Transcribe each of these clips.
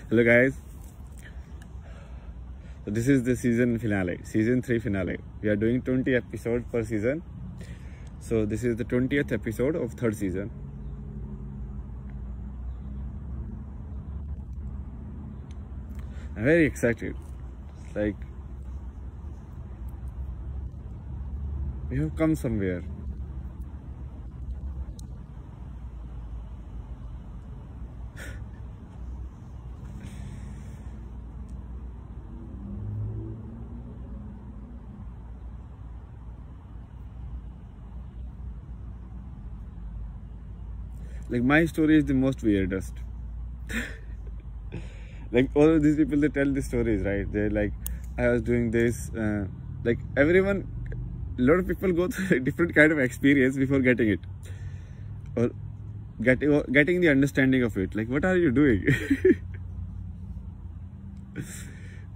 Hello guys. So this is the season finale, season 3 finale. We are doing 20 episodes per season. So this is the 20th episode of third season. I'm very excited. It's like we have come somewhere. Like my story is the most weirdest. Like all of these people, they tell the stories, right? They're like, I was doing this. Like everyone, a lot of people go through a different kind of experience before getting it, or getting the understanding of it. Like, what are you doing?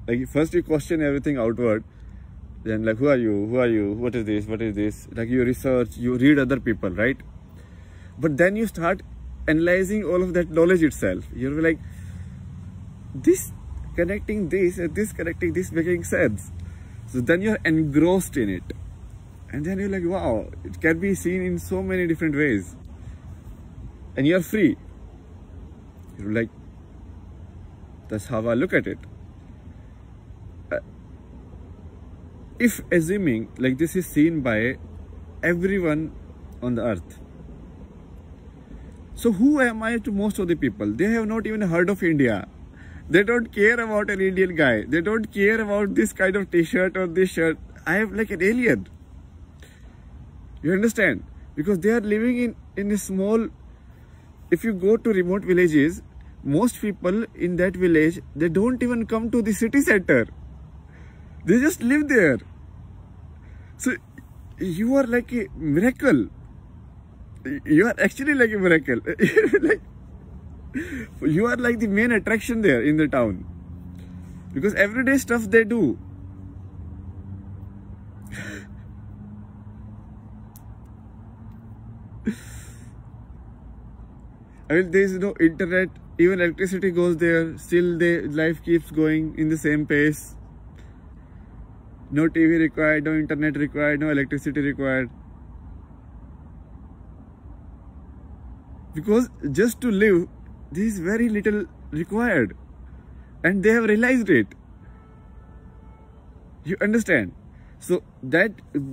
Like first you question everything outward, then like, who are you? Who are you? What is this? What is this? Like you research, you read other people, right? But then you start analyzing all of that knowledge itself. You're like, this connecting this and this connecting this making sense. So then you're engrossed in it. And then you're like, wow, it can be seen in so many different ways. And you're free. You're like, that's how I look at it. If assuming like this is seen by everyone on the earth, so who am I to most of the people? They have not even heard of India. They don't care about an Indian guy. They don't care about this kind of t-shirt or this shirt. I am like an alien. You understand? Because they are living in a small... If you go to remote villages, most people in that village, they don't even come to the city center. They just live there. So you are like a miracle. You are actually like a miracle. Like, you are like the main attraction there in the town. Because everyday stuff they do. I mean, there is no internet, even electricity goes there, still life keeps going in the same pace. No TV required, no internet required, no electricity required. Because just to live, there is very little required. And they have realized it. You understand? So that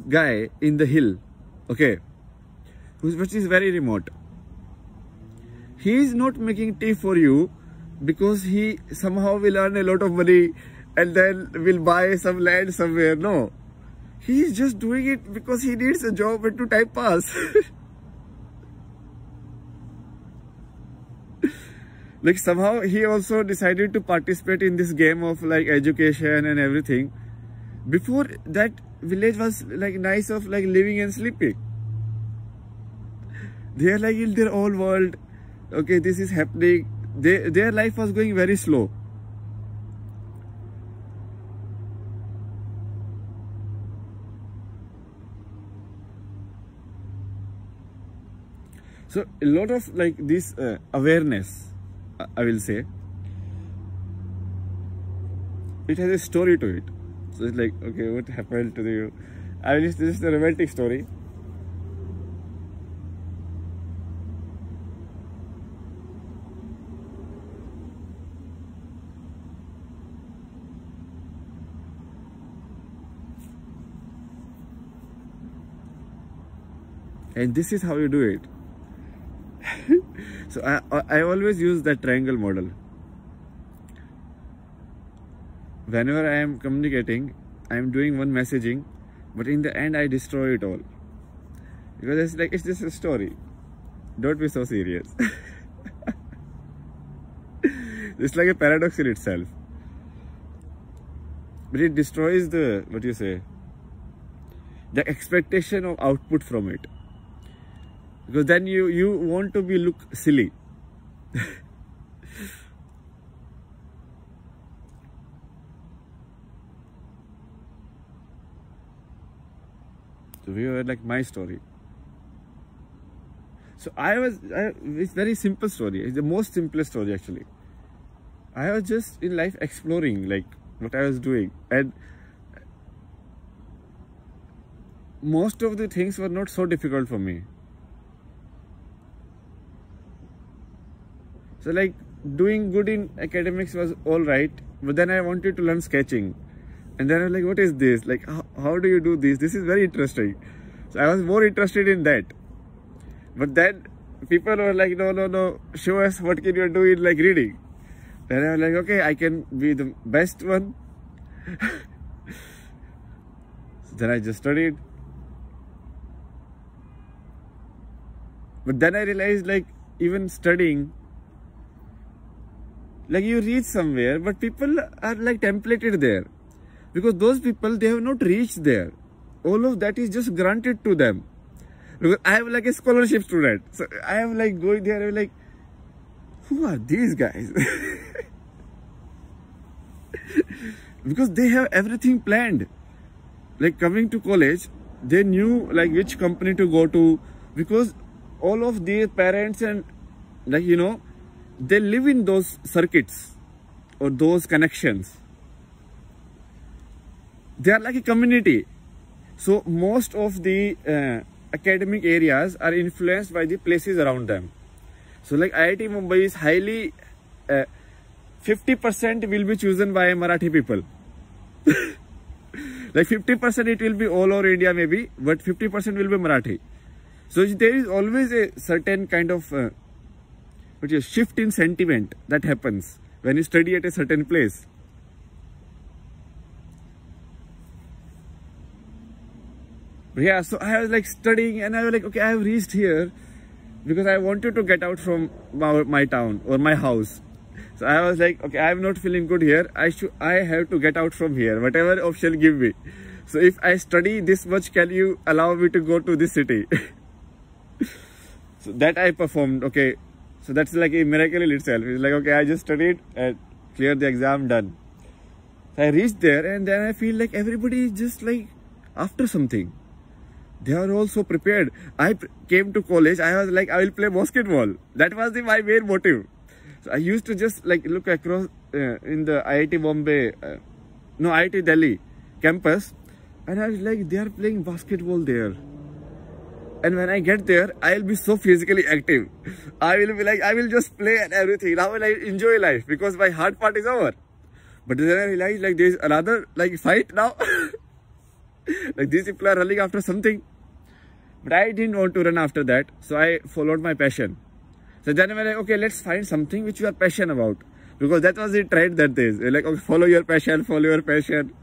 guy in the hill, okay, which is very remote, he is not making tea for you because he somehow will earn a lot of money and then will buy some land somewhere. No. He is just doing it because he needs a job and to time pass. Like somehow he also decided to participate in this game of like education and everything. Before that village was like nice of like living and sleeping. They are like in their own world. Okay, this is happening. Their life was going very slow. So a lot of like this awareness, I will say, it has a story to it. So it's like, okay, what happened to you? This is the romantic story. And this is how you do it. So I always use that triangle model. Whenever I am communicating, I am doing one messaging, but in the end I destroy it all. Because it's just a story. Don't be so serious. It's like a paradox in itself. But it destroys the, what you say, the expectation of output from it. Because then you want to look silly. So we were like my story. So it's very simple story. It's the most simplest story actually. I was just in life exploring like what I was doing, and most of the things were not so difficult for me. So like doing good in academics was all right, but then I wanted to learn sketching, and then I was like, what is this? Like, how do you do this? This is very interesting. So I was more interested in that. But then people were like, no, show us what can you do in like reading. Then I was like, okay, I can be the best one. So then I just studied. But then I realized like even studying, like you reach somewhere, but people are like templated there. Because those people, they have not reached there. All of that is just granted to them. Because I am like a scholarship student. So I am like going there, I'm like, who are these guys? Because they have everything planned. Like coming to college, they knew like which company to go to, because all of their parents and like, you know, they live in those circuits or those connections. They are like a community. So most of the academic areas are influenced by the places around them. So like IIT Mumbai is highly 50% will be chosen by Marathi people. Like 50% it will be all over India maybe, but 50% will be Marathi. So there is always a certain kind of shift in sentiment that happens when you study at a certain place. Yeah, so I was like studying and I was like, okay, I have reached here because I wanted to get out from my town or my house. So I was like, okay, I am not feeling good here. I have to get out from here, whatever option give me. So if I study this much, can you allow me to go to this city? So that I performed, okay. So that's like a miracle in itself. It's like, okay, I just studied and cleared the exam, done. So I reached there and then I feel like everybody is just like after something. They are all so prepared. I came to college, I was like, I will play basketball. That was my main motive. So I used to just like look across in the IIT Bombay, IIT Delhi campus, and I was like, they are playing basketball there. And when I get there, I'll be so physically active. I will be like, I will just play and everything. Now I will enjoy life because my hard part is over. But then I realized like there is another like fight now. Like these people are running after something. But I didn't want to run after that. So I followed my passion. So then I was like, okay, let's find something which you are passionate about. Because that was the trend that days. Like, okay, follow your passion, follow your passion.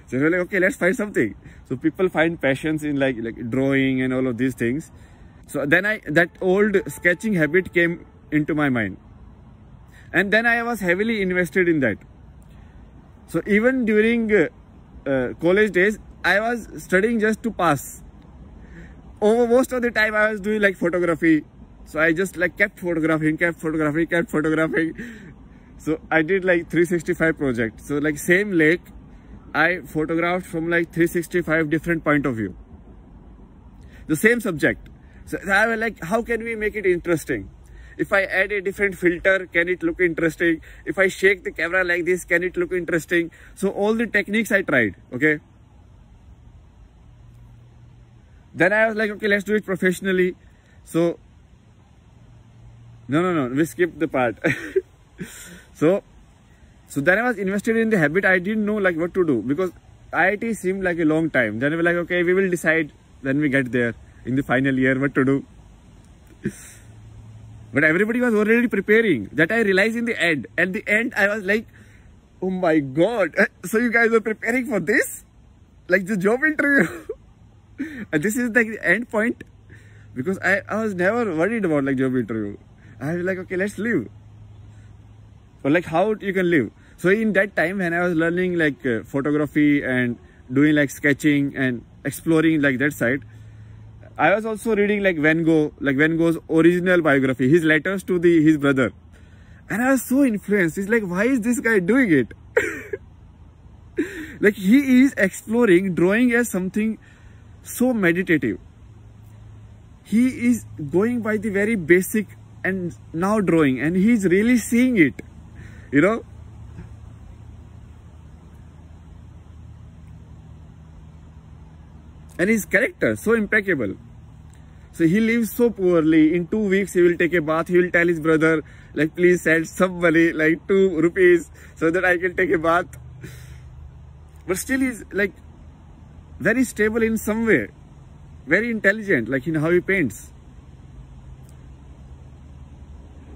So we're like, okay, let's find something. So people find passions in like drawing and all of these things. So then that old sketching habit came into my mind. And then I was heavily invested in that. So even during college days, I was studying just to pass. Over most of the time I was doing like photography. So I just like kept photographing. So I did like 365 projects. So like same lake, I photographed from like 365 different point of view. The same subject. So I was like, how can we make it interesting? If I add a different filter, can it look interesting? If I shake the camera like this, can it look interesting? So all the techniques I tried, okay? Then I was like, okay, let's do it professionally. So, no, we skipped the part. So then I was invested in the habit. I didn't know like what to do because IIT seemed like a long time. Then we were like, okay, we will decide when we get there in the final year what to do. But everybody was already preparing. That I realized in the end. At the end, I was like, oh my God. So you guys are preparing for this? Like the job interview? And this is like the end point. Because I was never worried about like job interview. I was like, okay, let's live. Or like how you can live. So in that time when I was learning like photography and doing like sketching and exploring like that side, I was also reading like Van Gogh's original biography, his letters to his brother. And I was so influenced. It's like, why is this guy doing it? Like he is exploring drawing as something so meditative. He is going by the very basic and now drawing and he's really seeing it, you know. And his character, so impeccable. So he lives so poorly. In 2 weeks, he will take a bath. He will tell his brother, like, please send some money, like 2 rupees, so that I can take a bath. But still, he's like very stable in some way, very intelligent, like in how he paints.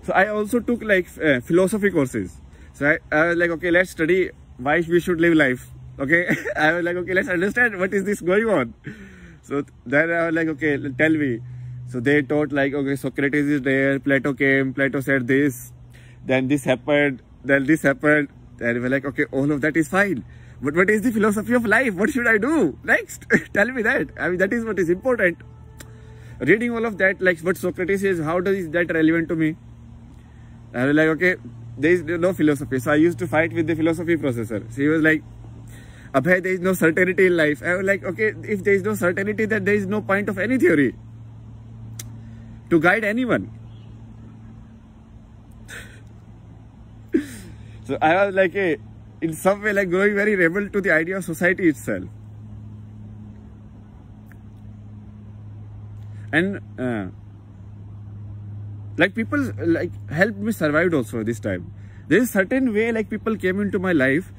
So I also took like philosophy courses. So I was like, okay, let's study why we should live life. Okay, I was like, okay, let's understand what is this going on. So then I was like, okay, tell me. So they taught like, okay, Socrates is there, Plato came, Plato said this, then this happened, then this happened. And we were like, okay, all of that is fine. But what is the philosophy of life? What should I do next? Tell me that. I mean, that is what is important. Reading all of that, like what Socrates says, how is that relevant to me? I was like, okay, there is no philosophy. So I used to fight with the philosophy professor. So he was like, Abhay, there is no certainty in life. I was like, okay, if there is no certainty, then there is no point of any theory to guide anyone. So I was like, in some way, like growing very rebel to the idea of society itself. And like people like helped me survive also this time. There is certain way like people came into my life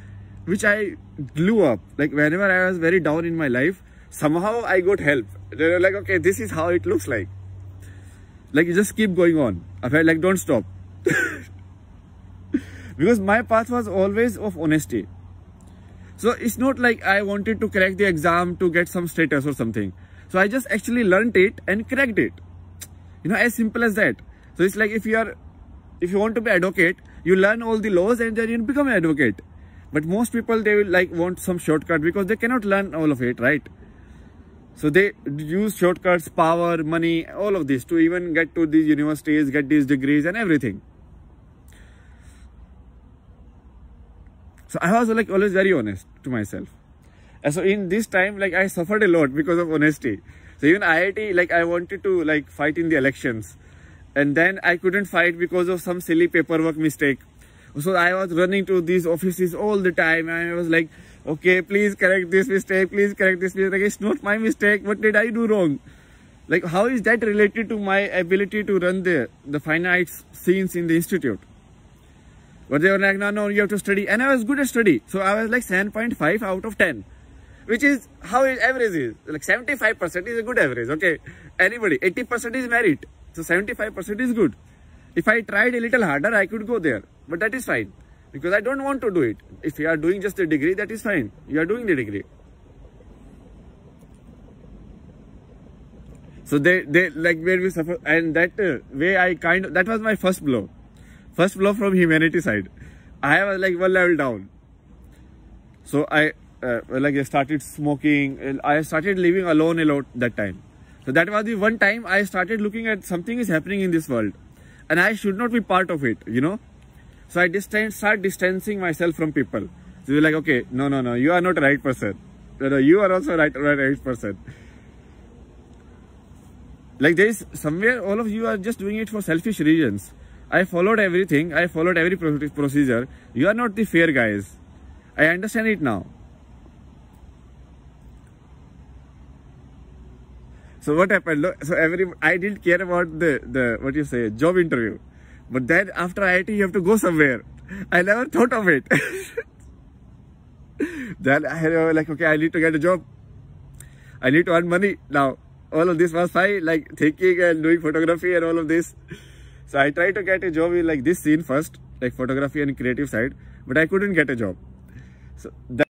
which I blew up. Like whenever I was very down in my life, somehow I got help. They were like, okay, this is how it looks like. Like you just keep going on. I felt like don't stop. Because my path was always of honesty. So it's not like I wanted to crack the exam to get some status or something. So I just actually learned it and cracked it. You know, as simple as that. So it's like if you want to be advocate, you learn all the laws and then you become an advocate. But most people, they will like want some shortcut because they cannot learn all of it, right? So they use shortcuts, power, money, all of this to even get to these universities, get these degrees and everything. So I was like always very honest to myself. And so in this time, like I suffered a lot because of honesty. So even IIT, like I wanted to like fight in the elections. And then I couldn't fight because of some silly paperwork mistake. So I was running to these offices all the time. And I was like, okay, please correct this mistake. Please correct this mistake. Like, it's not my mistake. What did I do wrong? Like, how is that related to my ability to run the fine arts scenes in the institute? But they were like, no, you have to study. And I was good at study. So I was like 7.5 out of 10. Which is how average is. Like 75% is a good average. Okay. Anybody. 80% is merit. So 75% is good. If I tried a little harder, I could go there. But that is fine. Because I don't want to do it. If you are doing just a degree, that is fine. You are doing the degree. So they like made me suffer. And that way that was my first blow. First blow from humanity side. I was like one level down. So I started smoking. I started living alone a lot that time. So that was the one time I started looking at something is happening in this world. And I should not be part of it, you know. So I start distancing myself from people. So you're like, okay, no, you are not the right person. No, you are also right person. Like there is somewhere all of you are just doing it for selfish reasons. I followed everything. I followed every procedure. You are not the fair guys. I understand it now. So what happened? So I didn't care about the job interview. But then after IIT, you have to go somewhere. I never thought of it. Then I was like, okay, I need to get a job. I need to earn money. Now, all of this was fine, like thinking and doing photography and all of this. So I tried to get a job in like this scene first, like photography and creative side, but I couldn't get a job. So